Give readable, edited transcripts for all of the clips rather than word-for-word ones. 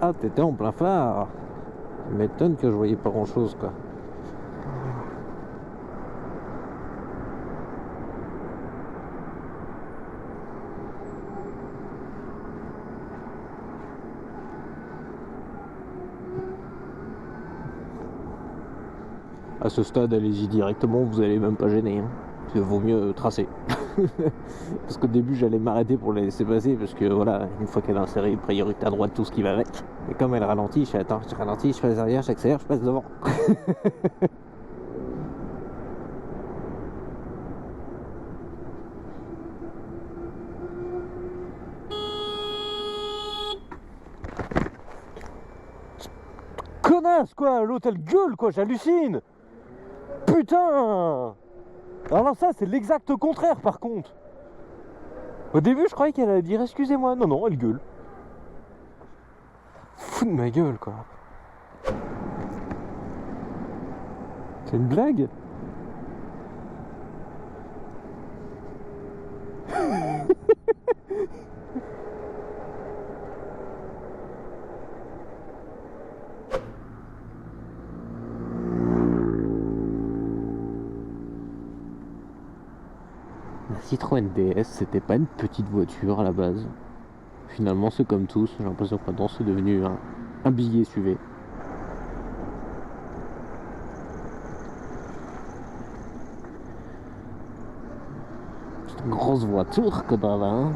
Ah, t'étais en plein phare. Ça m'étonne que je voyais pas grand chose quoi. À ce stade, allez-y directement, vous allez même pas gêner. Hein. Il vaut mieux tracer. Parce qu'au début, j'allais m'arrêter pour la laisser passer, parce que voilà, une fois qu'elle a inséré priorité à droite, tout ce qui va avec. Et comme elle ralentit, je fais attends, je ralentis, je passe arrière, j'accélère, je passe devant. Connasse quoi, l'hôtel gueule quoi, j'hallucine. Putain. Alors ça c'est l'exact contraire par contre. Au début je croyais qu'elle allait dire excusez-moi, non non elle gueule. Fou de ma gueule quoi. C'est une blague. La Citroën DS, c'était pas une petite voiture à la base. Finalement, c'est comme tous. J'ai l'impression que maintenant, c'est devenu un billet SUV. C'est une grosse voiture que t'as là, hein.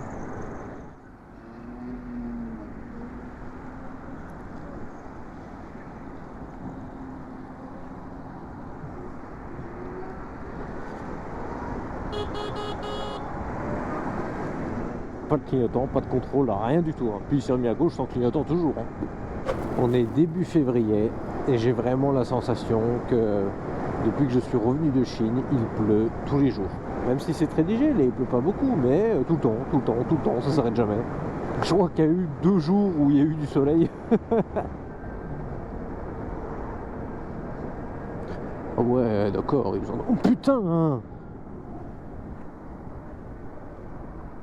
Pas de clignotant, pas de contrôle, rien du tout. Hein. Puis il s'est remis à gauche sans clignotant toujours. Hein. On est début février et j'ai vraiment la sensation que depuis que je suis revenu de Chine, il pleut tous les jours. Même si c'est très léger, il pleut pas beaucoup, mais tout le temps, tout le temps, tout le temps, ça s'arrête jamais. Je crois qu'il y a eu 2 jours où il y a eu du soleil. Oh ouais, d'accord, ils ont... Oh putain hein.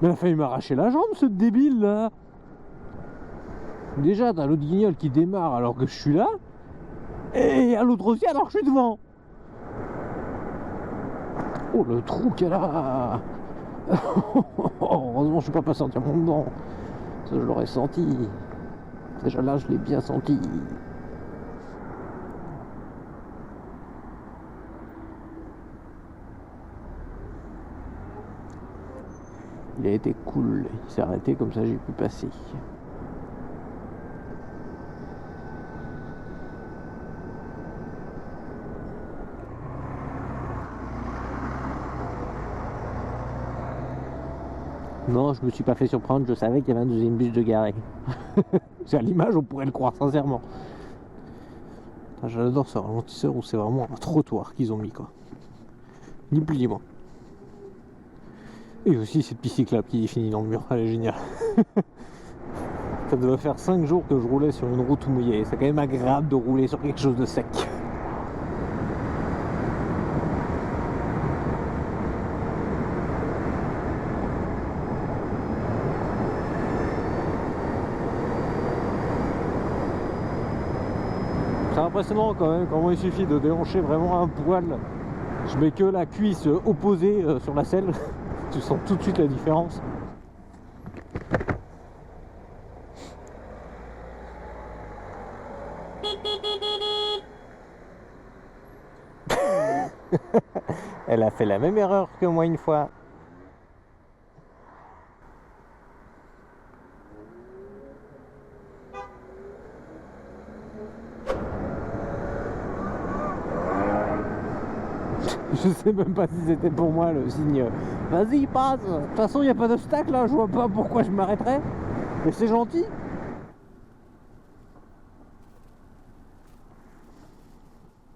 Mais il a failli m'arracher la jambe, ce débile là. Déjà, t'as l'autre guignol qui démarre alors que je suis là. Et à l'autre aussi alors que je suis devant. Oh le trou qu'elle a. Heureusement je suis pas passé entièrement dedans. Ça je l'aurais senti. Déjà là je l'ai bien senti. Il a été cool, il s'est arrêté comme ça j'ai pu passer. Non, je me suis pas fait surprendre, je savais qu'il y avait un deuxième bus de garé. C'est à l'image, on pourrait le croire sincèrement. J'adore ce ralentisseur où c'est vraiment un trottoir qu'ils ont mis quoi. Ni plus ni moins. Et aussi cette piste cyclable qui est finie dans le mur, elle est géniale. Ça devait faire 5 jours que je roulais sur une route mouillée. C'est quand même agréable de rouler sur quelque chose de sec. C'est impressionnant quand même comment il suffit de déhancher vraiment un poil. Je mets que la cuisse opposée sur la selle. Tu sens tout de suite la différence. Elle a fait la même erreur que moi une fois. Je sais même pas si c'était pour moi le signe. Vas-y, passe. De toute façon, il n'y a pas d'obstacle là. Je vois pas pourquoi je m'arrêterais. Mais c'est gentil.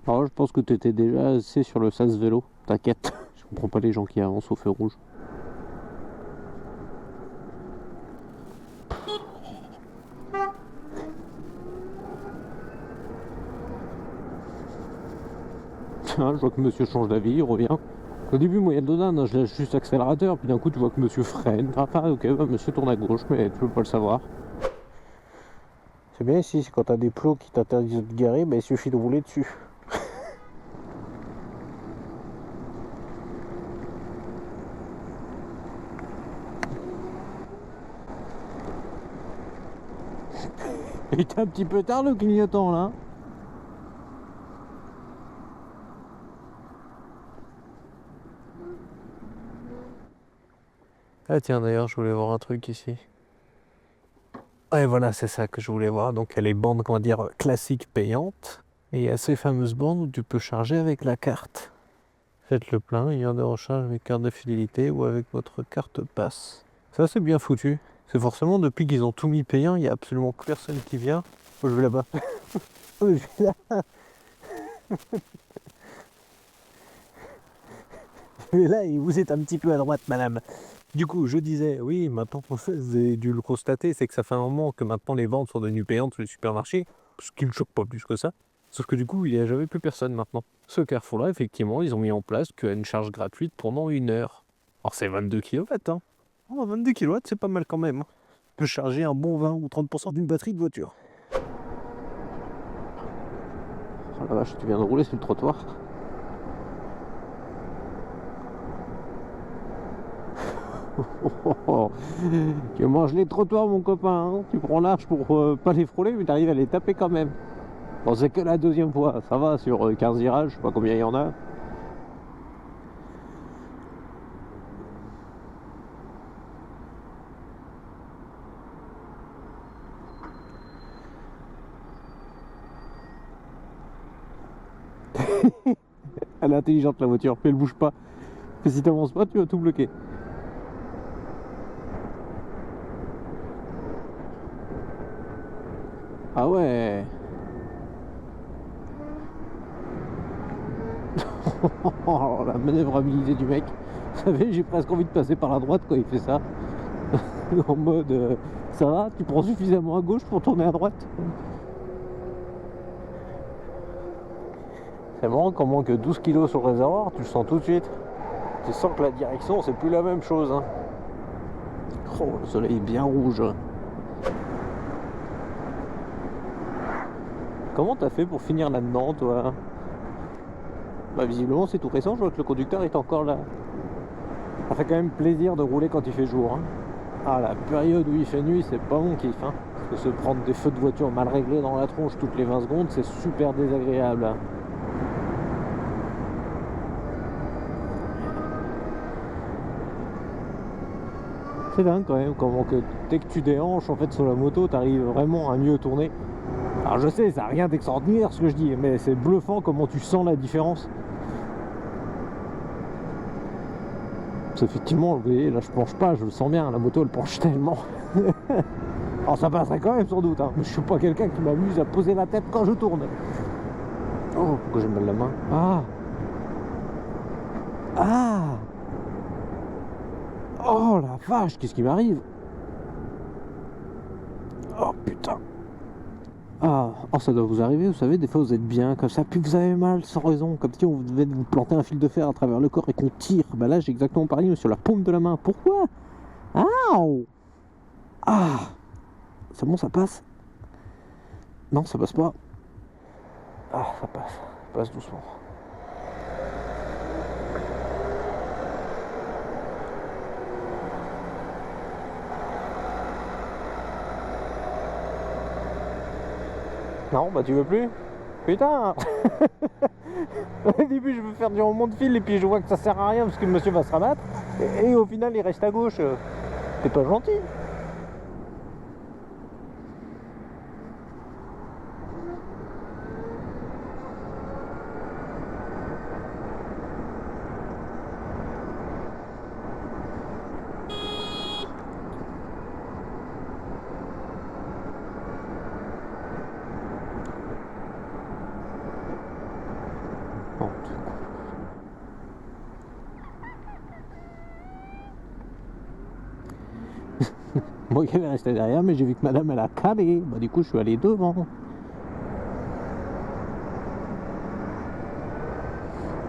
Alors, je pense que tu étais déjà assez sur le sas vélo. T'inquiète. Je comprends pas les gens qui avancent au feu rouge. Je vois que monsieur change d'avis, il revient. Au début, moi, il y a de donne, je lâche juste l'accélérateur, puis d'un coup, tu vois que monsieur freine. Ah, ok, bah, monsieur tourne à gauche, mais tu peux pas le savoir. C'est bien ici, c'est quand t'as des plots qui t'interdisent de garer, il suffit de rouler dessus. Il était un petit peu tard le clignotant là. Ah tiens, d'ailleurs je voulais voir un truc ici. Et voilà, c'est ça que je voulais voir. Donc il y a les bandes, comment dire, classiques payantes. Et il y a ces fameuses bandes où tu peux charger avec la carte. Faites le plein, il y a de recharge avec carte de fidélité ou avec votre carte passe. Ça c'est bien foutu. C'est forcément depuis qu'ils ont tout mis payant, il n'y a absolument personne qui vient. Oh, je vais là-bas. Oh, je vais là. Je vais là et vous êtes un petit peu à droite, madame. Du coup, je disais, oui, maintenant, vous avez dû le constater, c'est que ça fait un moment que maintenant les ventes sont devenues payantes sur les supermarchés, ce qui ne choque pas plus que ça. Sauf que du coup, il n'y a jamais plus personne maintenant. Ce Carrefour-là, effectivement, ils ont mis en place une charge gratuite pendant 1 heure. Alors c'est 22 kW, hein. Oh, 22 kW, c'est pas mal quand même. On peut charger un bon 20 ou 30% d'une batterie de voiture. Oh la vache, tu viens de rouler sur le trottoir. Tu manges les trottoirs, mon copain, hein. Tu prends large pour pas les frôler, mais t'arrives à les taper quand même. Bon, c'est que la deuxième fois, ça va, sur 15 virages, je sais pas combien il y en a. Elle est intelligente la voiture, puis elle bouge pas. Et si t'avances pas, tu vas tout bloquer. Ah ouais. Oh, la manœuvrabilité du mec. Vous savez, j'ai presque envie de passer par la droite quand il fait ça. En mode, ça va, tu prends suffisamment à gauche pour tourner à droite. C'est marrant comment que 12 kg sur le réservoir, tu le sens tout de suite. Tu sens que la direction, c'est plus la même chose. Hein. Oh, le soleil est bien rouge. Comment t'as fait pour finir là-dedans, toi? Bah visiblement c'est tout récent, je vois que le conducteur est encore là. Ça fait quand même plaisir de rouler quand il fait jour. Hein. Ah, la période où il fait nuit, c'est pas mon kiff. Hein. Parce que se prendre des feux de voiture mal réglés dans la tronche toutes les 20 secondes, c'est super désagréable. Hein. C'est dingue quand même, comment que dès que tu déhanches en fait sur la moto, t'arrives vraiment à mieux tourner. Alors je sais, ça n'a rien d'extraordinaire ce que je dis, mais c'est bluffant comment tu sens la différence. Effectivement, vous voyez, là je penche pas, je le sens bien, la moto elle penche tellement. Alors ça passerait quand même sans doute, hein. Mais je suis pas quelqu'un qui m'amuse à poser la tête quand je tourne. Oh, pourquoi j'ai mal la main? Ah. Ah. Oh la vache, qu'est-ce qui m'arrive? Oh putain. Ah, oh, ça doit vous arriver, vous savez, des fois vous êtes bien comme ça, puis vous avez mal sans raison, comme si on devait vous planter un fil de fer à travers le corps et qu'on tire. Bah là j'ai exactement pareil, mais sur la paume de la main. Pourquoi? Ah. Ah. C'est bon, ça passe? Non, ça passe pas. Ah, ça passe doucement. Non, bah tu veux plus? Putain. Au début je veux faire du remonte de fil et puis je vois que ça sert à rien parce que le monsieur va se rabattre. Et au final il reste à gauche. T'es pas gentil. Moi qui est resté derrière, mais j'ai vu que madame elle a calé. Bah du coup je suis allé devant.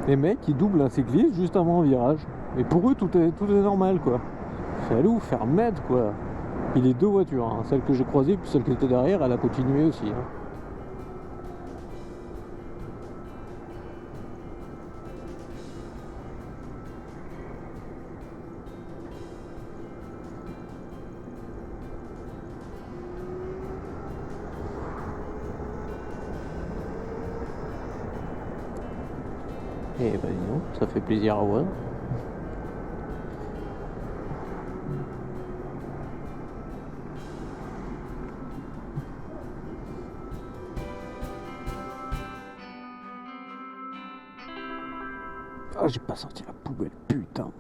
Les mecs ils doublent un cycliste juste avant un virage. Et pour eux tout est normal quoi. Fais-le ou faire med quoi. Et les deux voitures, hein, celle que j'ai croisée puis celle qui était derrière, elle a continué aussi. Hein. Et bah dis donc, ça fait plaisir à voir. Ah, j'ai pas sorti la poubelle, putain.